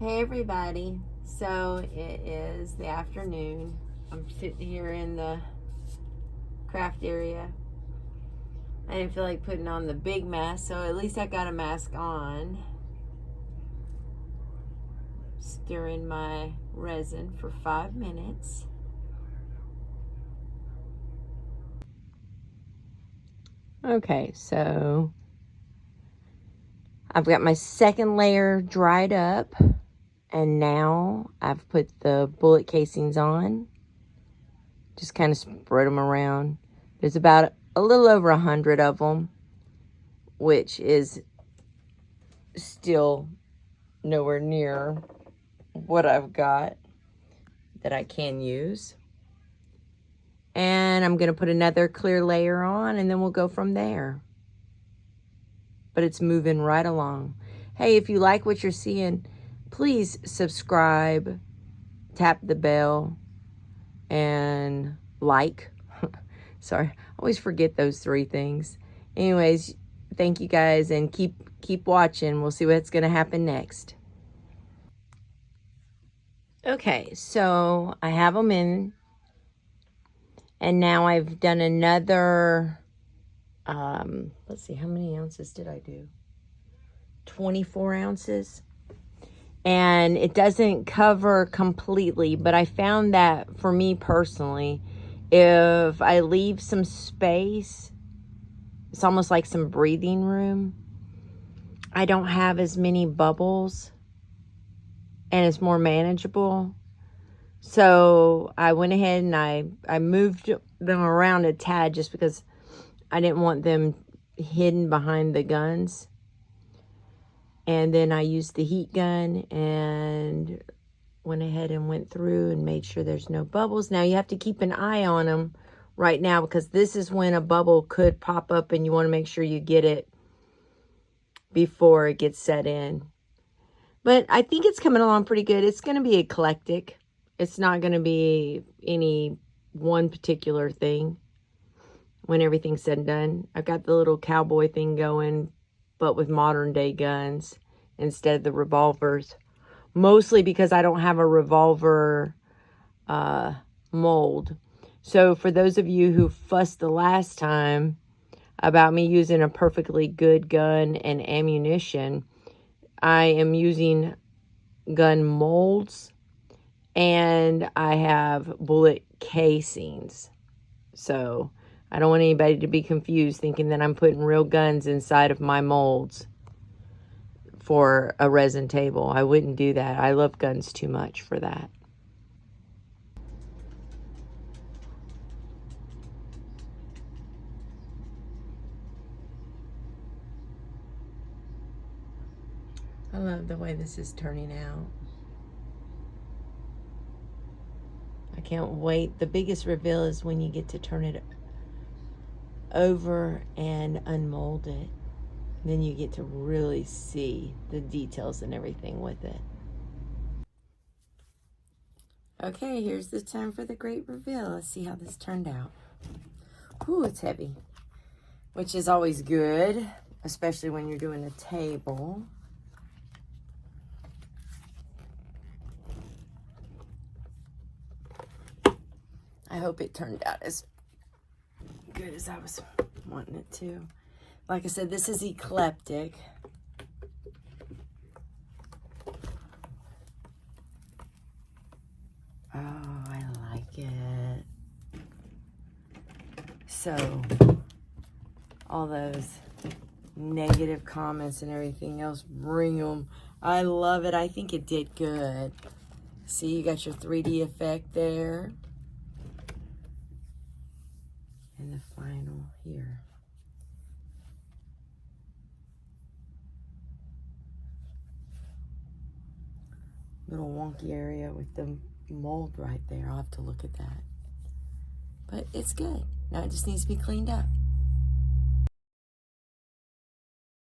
Hey everybody, so it is the afternoon. I'm sitting here in the craft area. I didn't feel like putting on the big mask, so at least I got a mask on. Stirring my resin for 5 minutes. Okay, so I've got my second layer dried up. And now I've put the bullet casings on. Just kind of spread them around. There's about a little over 100 of them, which is still nowhere near what I've got that I can use. And I'm going to put another clear layer on, and then we'll go from there. But it's moving right along. Hey, if you like what you're seeing, please subscribe, tap the bell, and like. Sorry, I always forget those 3 things. Anyways, thank you guys, and keep watching. We'll see what's going to happen next. Okay, so I have them in, and now I've done another, let's see, how many ounces did I do? 24 ounces. And it doesn't cover completely, but I found that for me personally, if I leave some space, it's almost like some breathing room. I don't have as many bubbles and it's more manageable. So I went ahead and I moved them around a tad just because I didn't want them hidden behind the guns. And then I used the heat gun and went ahead and went through and made sure there's no bubbles. Now you have to keep an eye on them right now, because this is when a bubble could pop up and you want to make sure you get it before it gets set in. But I think it's coming along pretty good. It's going to be eclectic. It's not going to be any one particular thing when everything's said and done. I've got the little cowboy thing going, but with modern day guns instead of the revolvers. Mostly because I don't have a revolver mold. So for those of you who fussed the last time about me using a perfectly good gun and ammunition, I am using gun molds, and I have bullet casings. So I don't want anybody to be confused thinking that I'm putting real guns inside of my molds for a resin table. I wouldn't do that. I love guns too much for that. I love the way this is turning out. I can't wait. The biggest reveal is when you get to turn it over and unmold it. Then you get to really see the details and everything with it. Okay, here's the time for the great reveal. Let's see how this turned out. Ooh, it's heavy, which is always good, especially when you're doing a table. I hope it turned out as good as I was wanting it to. Like I said, this is eclectic. Oh, I like it. So, all those negative comments and everything else, bring them. I love it. I think it did good. See, you got your 3D effect there. And the final here. Little wonky area with the mold right there. I'll have to look at that. But it's good. Now it just needs to be cleaned up.